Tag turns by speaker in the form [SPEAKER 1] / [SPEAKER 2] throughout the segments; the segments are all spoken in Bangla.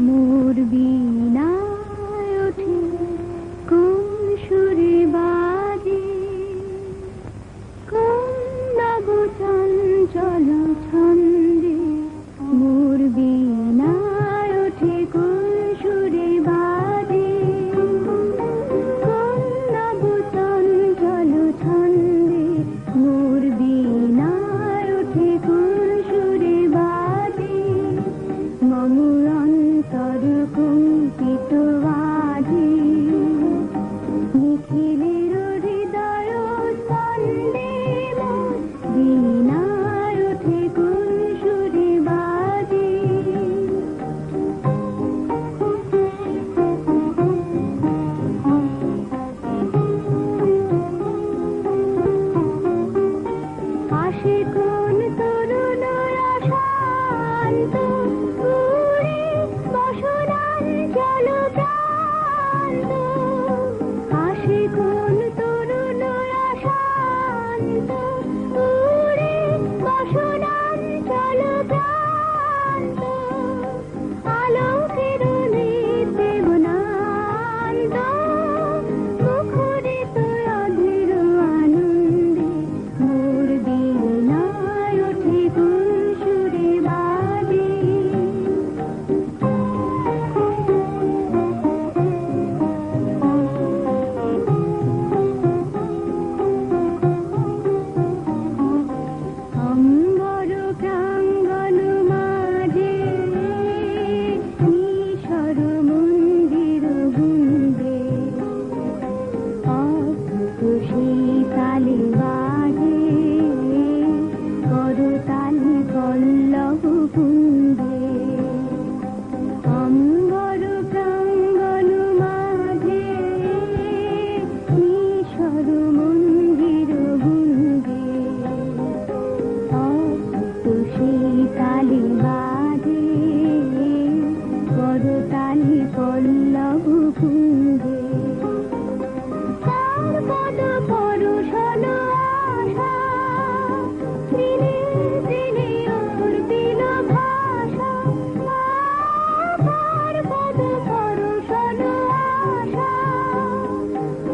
[SPEAKER 1] মোর বীণায় ওঠে কোন সুরে বাজে, কোন নব চঞ্চল ছন্দে। মোর বীণায় ওঠে কোন সুরে বাজে, কোন নব চঞ্চল ছন্দে। মোর বীণায় ওঠে কোন সুরে বাজে, মম অন্তর কুঞ্চিত বাজে। নিখিলের হৃদয় স্পন্দে মোর বীণায় ওঠে কোন সুরে বাজে। আসে কোন তরুণ শান্ত উড়ে বসনাঞ্চল প্রান্ত। আসে কোন তরুণ শান্ত উড়ে বসনাঞ্চল প্রান্ত। আলোকের দেবনান্ত মুখরিত অধীর আনন্দে। মোর বীণায় ওঠে কোন সুরে বাজে। অম্বর প্রাঙ্গণ মাঝে নিশর মন্দির গুঞ্জে। অদ্ভুত শীতালে বাজে করতালি পল্লব কুঞ্জে। অম্বর প্রাঙ্গণ মাঝে নিশর মন্দির গুঞ্জে। অদ্ভুত শীতালে বাজে করতালি পল্লব কুঞ্জে। তার পদ পরশন আশা দিনে দিনে অর্পিল ভাষা। তার পদ পরশন আশা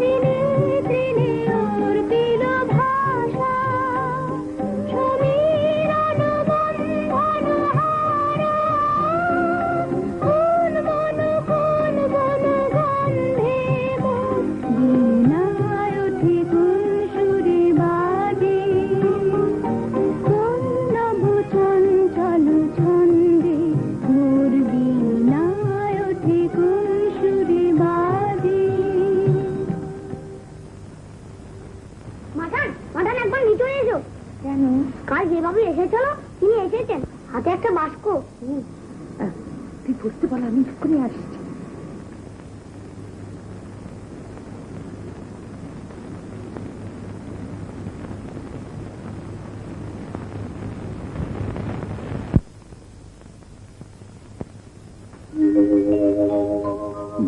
[SPEAKER 1] দিনে দিনে অর্পিল ভাষা। সমীরণ বন্ধন হারা কোন বন গন্ধে। মোর বীণায় ওঠে কোন সুরে বাজে, কোন নব চঞ্চল ছন্দে। মোর বীণায় ওঠে কোন সুরে বাজে। মাঠান মাঠান একবার নিচে এসো। কেন? কাল যে বাবু এসেছিল তিনি এসেছেন, হাতে একটা বাস্ক।
[SPEAKER 2] তুই বুঝতে পারল, আমি এক্ষুনি আসছি।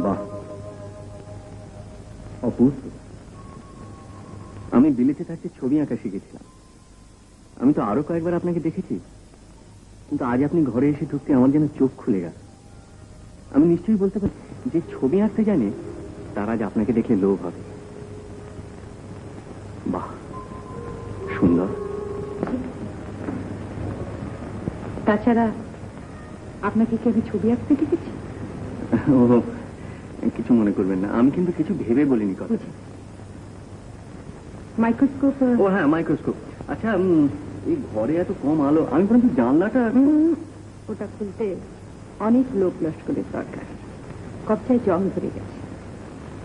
[SPEAKER 3] বাহ, অপূর্ব। আমি বিলেতে থাকতে ছবি আঁকা শিখেছিলাম। আমি তো আরো কয়েকবার আপনাকে দেখেছি, কিন্তু আজ আপনি ঘরে এসে ঢুকতে আমার যেন চোখ খুলে গেল। আমি নিশ্চয়ই বলতে পারি যে ছবি আঁকতে জানে তার আজ আপনাকে দেখলে লোভ হবে। বাহ, সুন্দর।
[SPEAKER 2] তাছাড়া আপনাকে কি আমি ছবি আঁকতে দেখেছি?
[SPEAKER 3] ও, কিছু মনে করবেন না, আমি কিন্তু কিছু ভেবে বলিনি কথা।
[SPEAKER 2] মাইক্রোস্কোপ?
[SPEAKER 3] ও হ্যাঁ, মাইক্রোস্কোপ। আচ্ছা, এই ঘরে এত কম আলো, আমি বরঞ্চ জানলাটা।
[SPEAKER 2] ওটা খুলতে অনেক লোক লস্করের দরকার। কবচায় জং ধরে গেছে।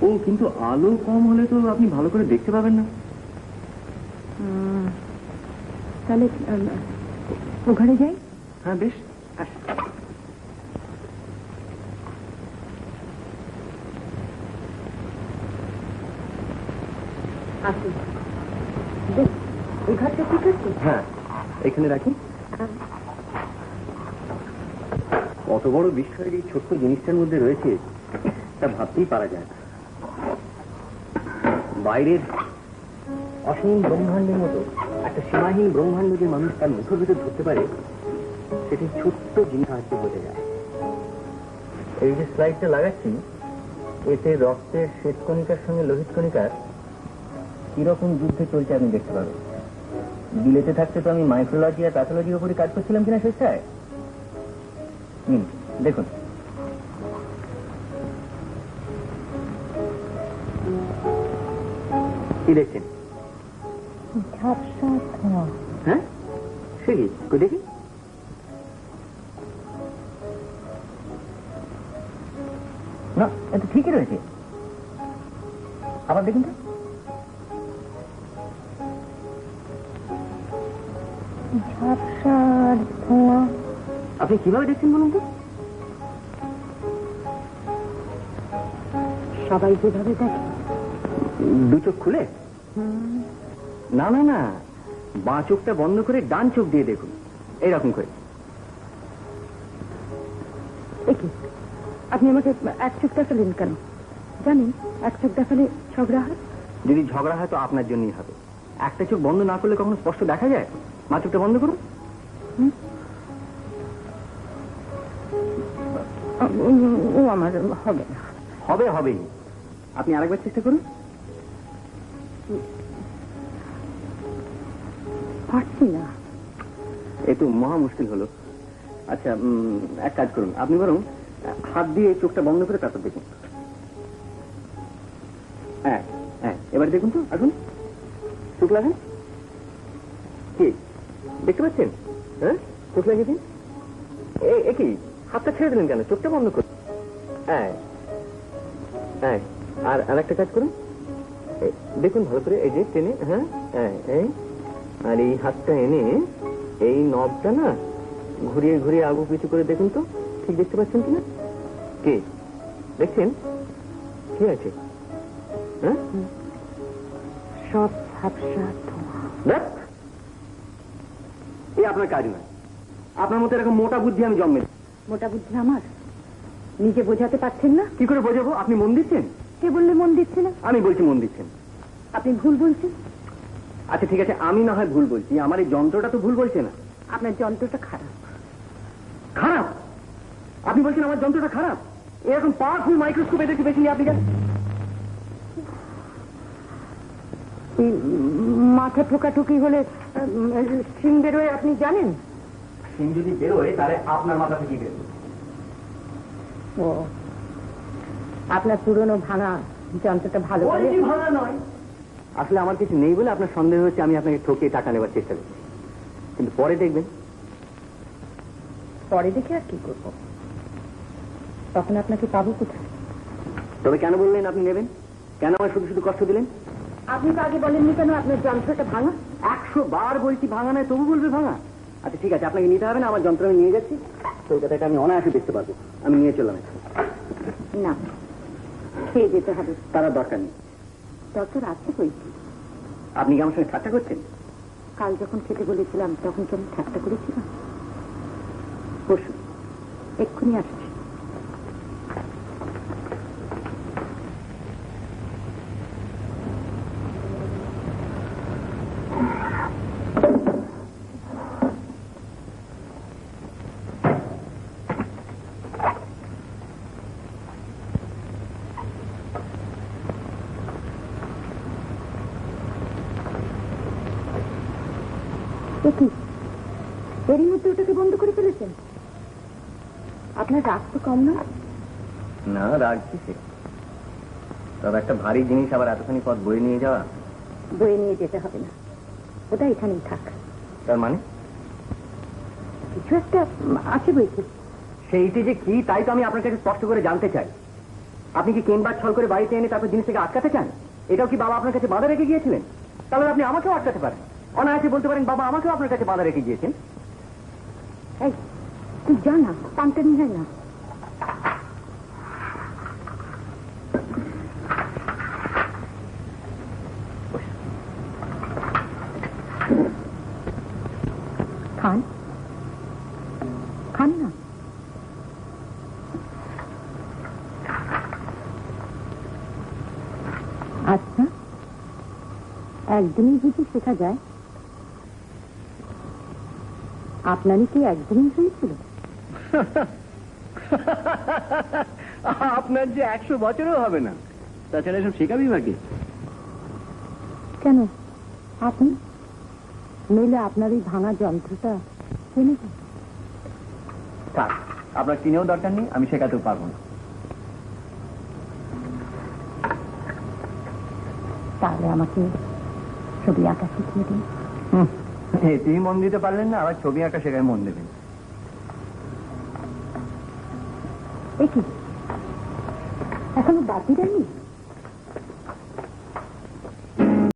[SPEAKER 3] ও, কিন্তু আলো কম হলে তো আপনি ভালো করে দেখতে পাবেন না।
[SPEAKER 2] তাহলে ও ঘরে যাই?
[SPEAKER 3] হ্যাঁ, বেশ।
[SPEAKER 2] আসুন। এই ঘরটা ঠিক আছে?
[SPEAKER 3] হ্যাঁ, এখানে রাখি। কত বড় বিস্ময়ের এই ছোট্ট জিনিসটার মধ্যে রয়েছে তা ভাবতেই পারা যায় না। বাইরের অসীম ব্রহ্মাণ্ডের মতো একটা সীমাহীন ব্রহ্মাণ্ড যে মানুষ তার মুখের ভিতর ধরতে পারে, সেটি ছোট্ট জিনিস সাহায্যে বোঝা যায়। এই যে স্লাইডটা লাগাচ্ছি, এতে রক্তের শ্বেতকণিকার সঙ্গে লোহিত কণিকার কিরকম যুদ্ধে চলছে আপনি দেখতে পাবেন। বিলেতে থাকতে তো আমি মাইক্রোলজি আর প্যাথোলজির উপরে কাজ করছিলাম কিনা স্বেচ্ছায়। দেখুন, কি দেখছেন?
[SPEAKER 2] ঝাপসা ধোঁয়া।
[SPEAKER 3] হ্যাঁ, সে কি কই দেখি। না, এটা ঠিকই রয়েছে। আবার দেখুন তো।
[SPEAKER 2] ঝাপসা ধোঁয়া।
[SPEAKER 3] আপনি কিভাবে দেখছেন বলুন তো?
[SPEAKER 2] সবাই যেভাবে দেখে।
[SPEAKER 3] দু চোখ খুলে? না না না, বাঁ চোখটা বন্ধ করে ডান চোখ দিয়ে দেখুন, এইরকম করে।
[SPEAKER 2] কি আপনি আমাকে এক চোখ দেখালেন কেন? জানেন এক চোখ দেখালে ঝগড়া হয়।
[SPEAKER 3] যদি ঝগড়া হয় তো আপনার জন্যই হবে। একটা চোখ বন্ধ না করলে কখনো স্পষ্ট দেখা যায়? মা চোখটা বন্ধ করুন।
[SPEAKER 2] ও আমার হবে না।
[SPEAKER 3] হবে, হবেই। আপনি আরেকবার চেষ্টা করুন।
[SPEAKER 2] পারছি না।
[SPEAKER 3] এ তো মহা মুশকিল হলো। আচ্ছা, এক কাজ করুন, আপনি বরং হাত দিয়ে এই চোখটা বন্ধ করে তারপর দেখুন। হ্যাঁ হ্যাঁ, এবার দেখুন তো, আসুন চোখ লাগান। কি দেখতে পাচ্ছেন? হ্যাঁ, চোখ লাগিয়ে দিন। কি হাতটা ছেড়ে দিলেন কেন? চোখটা বন্ধ করুন। হ্যাঁ হ্যাঁ, আর একটা কাজ করুন, দেখুন ভালো করে, এই যে টেনে, হ্যাঁ হ্যাঁ, এই আর এই হাতটা এনে এই নবটা না ঘুরিয়ে ঘুরিয়ে আগু পিছু করে দেখুন তো, ঠিক দেখতে পাচ্ছেন কিনা? কে দেখছেন? কি আছে? হ্যাঁ,
[SPEAKER 2] সব ঝাপসা ধোঁয়া।
[SPEAKER 3] এই আপনার কাজ নয়। আপনার মতো এরকম মোটা বুদ্ধি আমি জন্মে।
[SPEAKER 2] মোটা বুদ্ধি আমার? নিজে বোঝাতে পারছেন না?
[SPEAKER 3] কি করে বোঝাবো? আপনি মন দিচ্ছেন?
[SPEAKER 2] কে বললে মন দিচ্ছে না?
[SPEAKER 3] আমি বলছি মন দিচ্ছেন।
[SPEAKER 2] আপনি ভুল বলছেন।
[SPEAKER 3] আচ্ছা ঠিক আছে, আমি না হয় ভুল বলছি, আমার এই যন্ত্রটা তো ভুল বলছে না।
[SPEAKER 2] আপনার যন্ত্রটা খারাপ।
[SPEAKER 3] খারাপ? আপনি বলছেন আমার যন্ত্রটা খারাপ? এরকম পাওয়ারফুল মাইক্রোস্কোপ এদেরকে বেশি নিয়ে আপনি জানেন?
[SPEAKER 2] মাথা ঠোকাঠুকি হলে সিং বেরোয়, আপনি জানেন?
[SPEAKER 3] সিং যদি বেরোয় তাহলে আপনার মাথা থেকে বেরোয়।
[SPEAKER 2] ও, আপনার পুরনো ভাঙা যন্ত্রটা ভালো করে।
[SPEAKER 3] ভাঙা নয়, আসলে আমার কিছু নেই বলে আপনার সন্দেহ হচ্ছে আমি আপনাকে ঠকিয়ে টাকা নেবার চেষ্টা করছি, কিন্তু পরে দেখবেন।
[SPEAKER 2] পরে দেখে আর কি করবো? তখন আপনাকে পাবো কোথায়?
[SPEAKER 3] তবে কেন বললেন আপনি নেবেন? কেন আমার শুধু শুধু কষ্ট দিলেন?
[SPEAKER 2] আপনি তো আগে বলেননি কেন আপনার যন্ত্রটা ভাঙা?
[SPEAKER 3] 100 বার বলছি ভাঙা নয়, তবু বলবে ভাঙা। আচ্ছা ঠিক আছে, আপনাকে নিতে হবে না, আমার যন্ত্র আমি নিয়ে যাচ্ছি। কলকাতাটা আমি অনায়াসে দেখতে পারবো, আমি নিয়ে চললাম।
[SPEAKER 2] না, খেয়ে যেতে হবে।
[SPEAKER 3] তার আর দরকার নেই।
[SPEAKER 2] দরকার আছে বলছি।
[SPEAKER 3] আপনি কি আমার সঙ্গে ঠাট্টা করছেন?
[SPEAKER 2] কাল যখন খেতে বলেছিলাম তখন কি আমি ঠাট্টা করেছিলাম?
[SPEAKER 3] বসুন,
[SPEAKER 2] এক্ষুনি আসছি। এরই মধ্যে ওটাকে বন্ধ করে ফেলেছেন? আপনার রাগ তো কম না?
[SPEAKER 3] না, রাগ কিসে? তবে একটা ভারী জিনিস আবার এতখানি পথ বয়ে নিয়ে যাওয়া।
[SPEAKER 2] বয়ে নিয়ে যেতে হবে না, ওটা এখানেই থাক।
[SPEAKER 3] তার মানে?
[SPEAKER 2] কিছু একটা আছে বইতে।
[SPEAKER 3] সেইটি যে কি তাই তো আমি আপনার কাছে স্পষ্ট করে জানতে চাই। আপনি কি কেনবার ছল করে বাড়িতে এনে তারপর জিনিসটাকে আটকাতে চান? এটাও কি বাবা আপনার কাছে বাধা রেখে গিয়েছিলেন? তাহলে আপনি আমাকেও আটকাতে পারেন, অনায়াসে বলতে পারেন বাবা আমাকেও আপনার কাছে বাধা রেখে গিয়েছেন।
[SPEAKER 2] এই তুই জানা পান্তানি হয় না। খান খান না। আচ্ছা, একদিনই বুঝি শেখা যায়? আপনারই কি একদিনই হয়েছিল?
[SPEAKER 3] আপনার যে 100 বছরও হবে না, তাছাড়া সব শেখাবি বাকি।
[SPEAKER 2] কেন আপনি নইলে আপনার এই ভাঙা যন্ত্রটা কিনে দিন।
[SPEAKER 3] থাক, আপনার কিনেও দরকার নেই, আমি শেখাতেও পারবো না।
[SPEAKER 2] তাহলে আমাকে ছবি আঁকা শিখিয়ে দিন।
[SPEAKER 3] এতেই মন দিতে পারলেন না, আবার ছবি আঁকা শেখায় মন দেবেন?
[SPEAKER 2] এ কি এখনো বাকি দেননি?